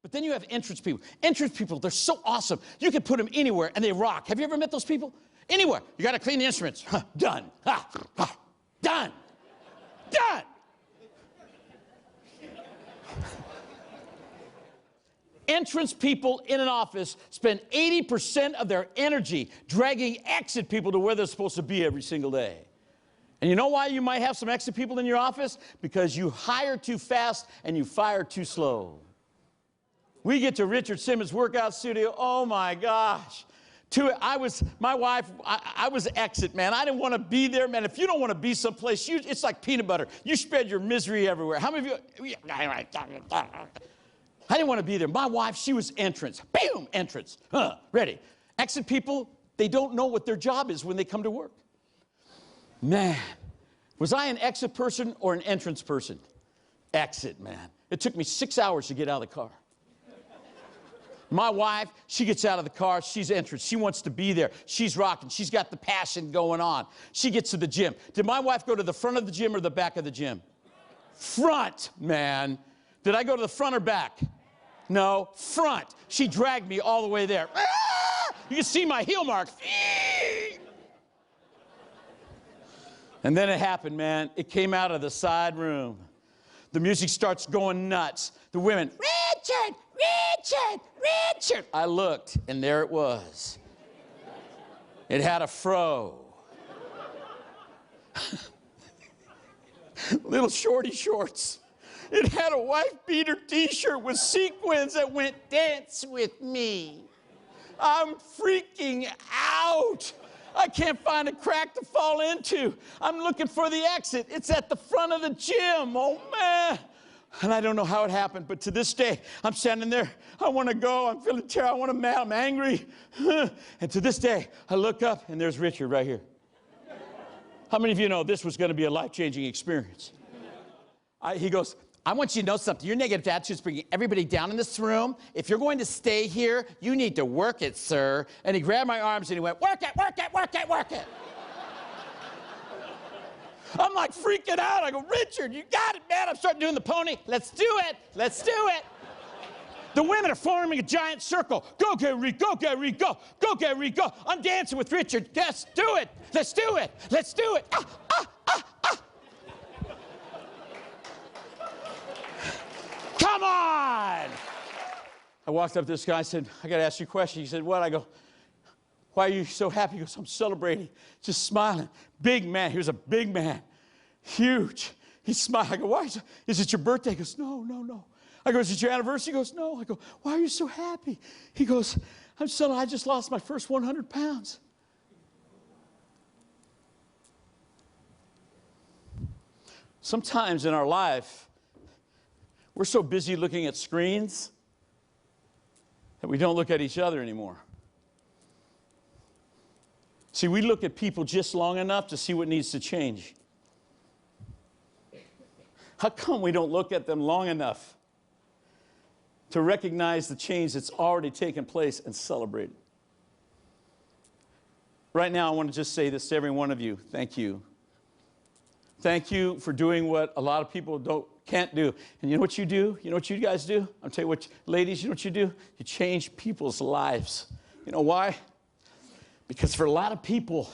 But then you have entrance people. Entrance people, they're so awesome. You can put them anywhere, and they rock. Have you ever met those people? Anywhere. You got to clean the instruments. Huh, done. Done. Done. Entrance people in an office spend 80% of their energy dragging exit people to where they're supposed to be every single day. And you know why you might have some exit people in your office? Because you hire too fast and you fire too slow. We get to Richard Simmons' workout studio. Oh my gosh. I was exit, man. I didn't want to be there, man. If you don't want to be someplace, it's like peanut butter. You spread your misery everywhere. How many of you? I didn't want to be there. My wife, she was entrance. Boom, entrance. Ready. Exit people, they don't know what their job is when they come to work. Man, was I an exit person or an entrance person? Exit, man. It took me 6 hours to get out of the car. My wife, she gets out of the car. She's entrance. She wants to be there. She's rocking. She's got the passion going on. She gets to the gym. Did my wife go to the front of the gym or the back of the gym? Front, man. Did I go to the front or back? No, front. She dragged me all the way there. You can see my heel marks. And then it happened, man. It came out of the side room. The music starts going nuts. The women, Richard, Richard, Richard. I looked, and there it was. It had a fro. Little shorty shorts. It had a wife beater t-shirt with sequins that went, dance with me. I'm freaking out. I can't find a crack to fall into. I'm looking for the exit. It's at the front of the gym. Oh, man. And I don't know how it happened, but to this day, I'm standing there. I want to go. I'm feeling terrible. I want to mad. I'm angry. And to this day, I look up, and there's Richard right here. How many of you know this was going to be a life-changing experience? He goes, I want you to know something. Your negative attitude is bringing everybody down in this room. If you're going to stay here, you need to work it, sir. And he grabbed my arms and he went, work it, work it, work it, work it. I'm like freaking out. I go, Richard, you got it, man. I'm starting doing the pony. Let's do it. Let's do it. The women are forming a giant circle. Go, Gary, go, Gary, go. Go, Gary, go. I'm dancing with Richard. Yes, do it. Let's do it. Let's do it. Ah, ah, ah, ah. Come on! I walked up to this guy. I said, I got to ask you a question. He said, what? I go, why are you so happy? He goes, I'm celebrating, just smiling. Big man. He was a big man. Huge. He smiled. I go, why? Is it your birthday? He goes, no, no, no. I go, is it your anniversary? He goes, no. I go, why are you so happy? He goes, I'm celebrating. I just lost my first 100 pounds. Sometimes in our life, we're so busy looking at screens that we don't look at each other anymore. See, we look at people just long enough to see what needs to change. How come we don't look at them long enough to recognize the change that's already taken place and celebrate it? Right now, I want to just say this to every one of you. Thank you. Thank you for doing what a lot of people can't do. And you know what you do? You know what you guys do? I'll tell you what, ladies, you know what you do? You change people's lives. You know why? Because for a lot of people,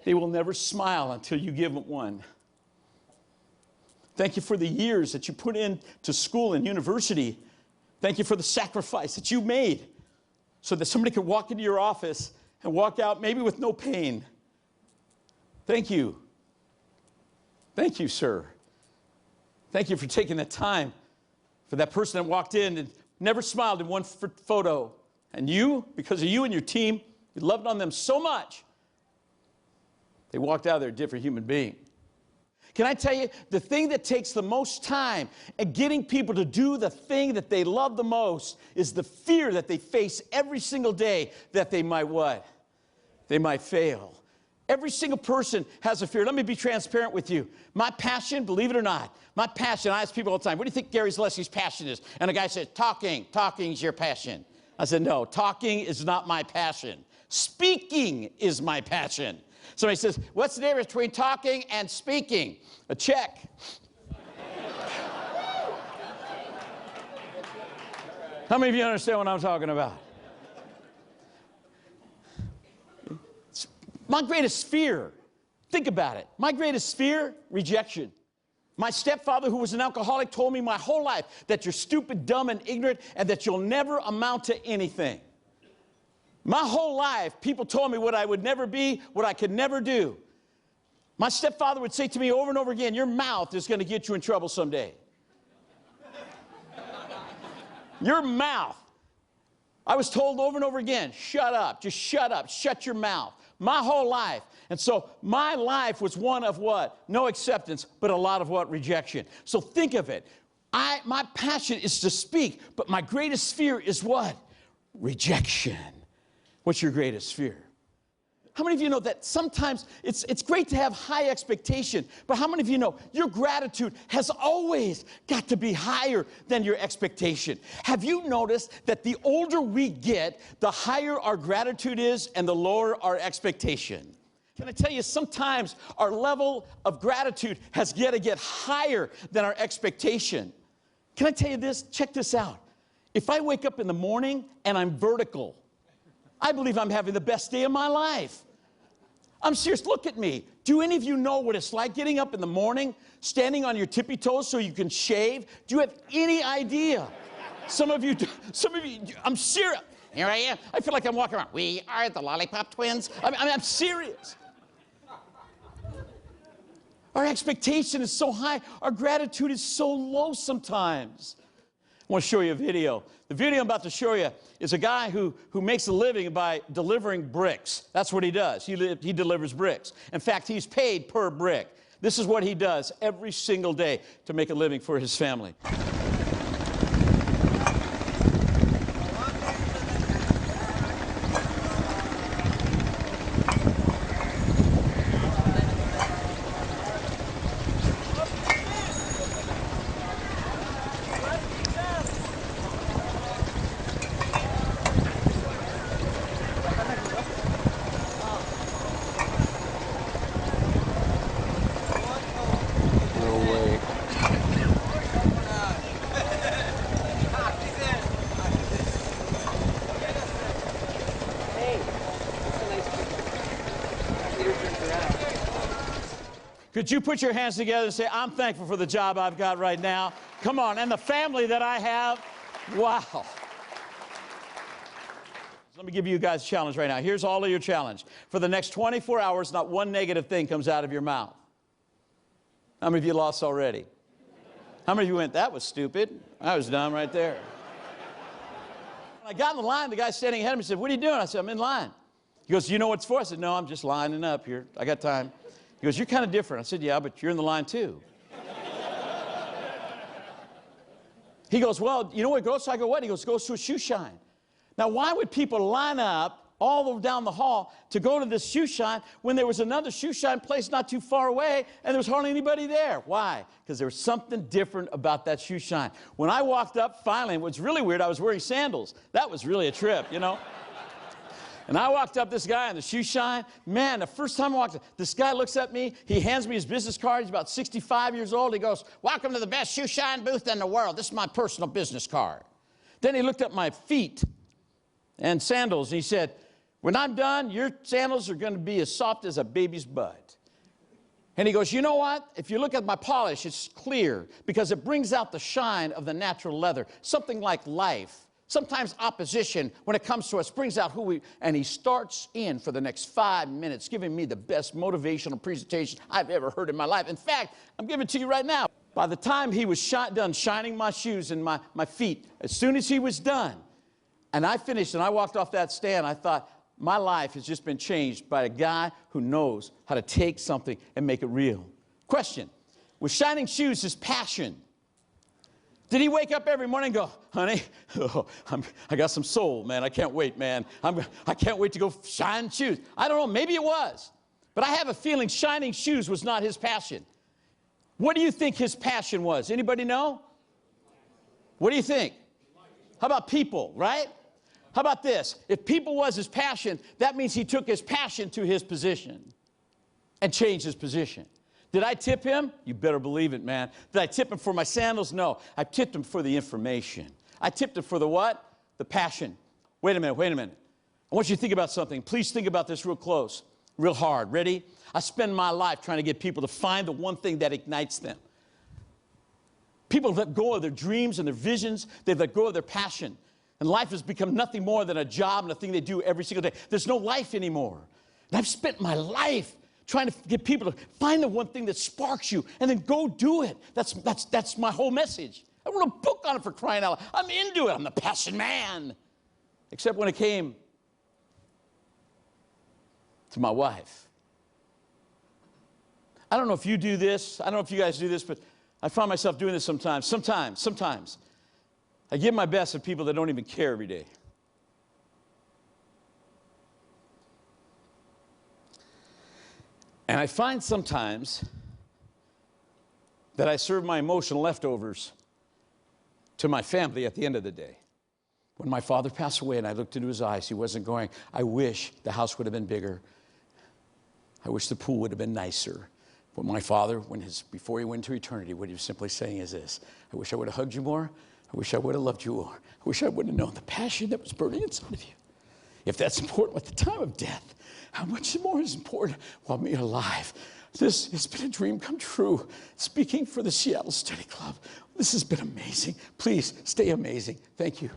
they will never smile until you give them one. Thank you for the years that you put into school and university. Thank you for the sacrifice that you made so that somebody could walk into your office and walk out maybe with no pain. Thank you. Thank you, sir. Thank you for taking the time for that person that walked in and never smiled in one photo. And you, because of you and your team, you loved on them so much, they walked out there a different human being. Can I tell you, the thing that takes the most time at getting people to do the thing that they love the most is the fear that they face every single day that they might what? They might fail. Every single person has a fear. Let me be transparent with you. My passion, believe it or not, my passion, I ask people all the time, what do you think Gary Zelesky's passion is? And a guy said, talking. Talking's your passion. I said, no, talking is not my passion. Speaking is my passion. Somebody says, what's the difference between talking and speaking? A check. How many of you understand what I'm talking about? My greatest fear, think about it. My greatest fear, rejection. My stepfather, who was an alcoholic, told me my whole life that you're stupid, dumb, and ignorant, and that you'll never amount to anything. My whole life, people told me what I would never be, what I could never do. My stepfather would say to me over and over again, your mouth is going to get you in trouble someday. Your mouth. I was told over and over again, shut up, just shut up, shut your mouth. My whole life. And so my life was one of what? No acceptance, but a lot of what? Rejection. So think of it. My passion is to speak, but my greatest fear is what? Rejection. What's your greatest fear? How many of you know that sometimes it's great to have high expectation, but how many of you know your gratitude has always got to be higher than your expectation? Have you noticed that the older we get, the higher our gratitude is and the lower our expectation? Can I tell you, sometimes our level of gratitude has got to get higher than our expectation. Can I tell you this? Check this out. If I wake up in the morning and I'm vertical, I believe I'm having the best day of my life. I'm serious. Look at me. Do any of you know what it's like getting up in the morning, standing on your tippy toes so you can shave? Do you have any idea? Some of you, I'm serious. Here I am. I feel like I'm walking around. We are the Lollipop Twins. I'm serious. Our expectation is so high. Our gratitude is so low sometimes. I want to show you a video. The video I'm about to show you is a guy who makes a living by delivering bricks. That's what he does. He delivers bricks. In fact, he's paid per brick. This is what he does every single day to make a living for his family. Could you put your hands together and say, I'm thankful for the job I've got right now. Come on, and the family that I have. Wow. Let me give you guys a challenge right now. Here's all of your challenge. For the next 24 hours, not one negative thing comes out of your mouth. How many of you lost already? How many of you went, that was stupid? I was dumb right there. When I got in the line, the guy standing ahead of me said, what are you doing? I said, I'm in line. He goes, you know what it's for? I said, no, I'm just lining up here. I got time. He goes, you're kind of different. I said, yeah, but you're in the line too. He goes, well, you know where it goes? So I go, what? He goes, it goes to a shoe shine. Now, why would people line up all down the hall to go to this shoe shine when there was another shoe shine place not too far away and there was hardly anybody there? Why? Because there was something different about that shoe shine. When I walked up, finally, what's really weird, I was wearing sandals. That was really a trip, you know. And I walked up this guy on the shoe shine. Man, the first time I walked up, this guy looks at me. He hands me his business card. He's about 65 years old. He goes, welcome to the best shoe shine booth in the world. This is my personal business card. Then he looked at my feet and sandals. And he said, when I'm done, your sandals are going to be as soft as a baby's butt. And he goes, you know what? If you look at my polish, it's clear because it brings out the shine of the natural leather. Something like life. Sometimes opposition, when it comes to us, brings out who we, and he starts in for the next 5 minutes, giving me the best motivational presentation I've ever heard in my life. In fact, I'm giving it to you right now. By the time he was done shining my shoes and my feet, as soon as he was done, and I finished and I walked off that stand, I thought, my life has just been changed by a guy who knows how to take something and make it real. Question, was shining shoes his passion? Did he wake up every morning and go, honey, I got some soul, man. I can't wait, man. I can't wait to go shine shoes. I don't know. Maybe it was. But I have a feeling shining shoes was not his passion. What do you think his passion was? Anybody know? What do you think? How about people, right? How about this? If people was his passion, that means he took his passion to his position and changed his position. Did I tip him? You better believe it, man. Did I tip him for my sandals? No. I tipped him for the information. I tipped him for the what? the passion. Wait a minute. I want you to think about something. Please think about this real close, real hard. Ready? I spend my life trying to get people to find the one thing that ignites them. People have let go of their dreams and their visions. They've let go of their passion. And life has become nothing more than a job and a thing they do every single day. There's no life anymore. And I've spent my life trying to get people to find the one thing that sparks you and then go do it. That's my whole message. I wrote a book on it, for crying out loud. I'm into it. I'm the passion man. Except when it came to my wife. I don't know if you do this. I don't know if you guys do this, but I find myself doing this sometimes. Sometimes. I give my best at people that don't even care every day. And I find sometimes that I serve my emotional leftovers to my family at the end of the day. When my father passed away and I looked into his eyes, he wasn't going, I wish the house would have been bigger. I wish the pool would have been nicer. But my father, before he went to eternity, what he was simply saying is this: I wish I would have hugged you more. I wish I would have loved you more. I wish I would have known the passion that was burning inside of you. If that's important at the time of death, how much more is important while we're alive? This has been a dream come true. Speaking for the Seattle Study Club, this has been amazing. Please stay amazing. Thank you.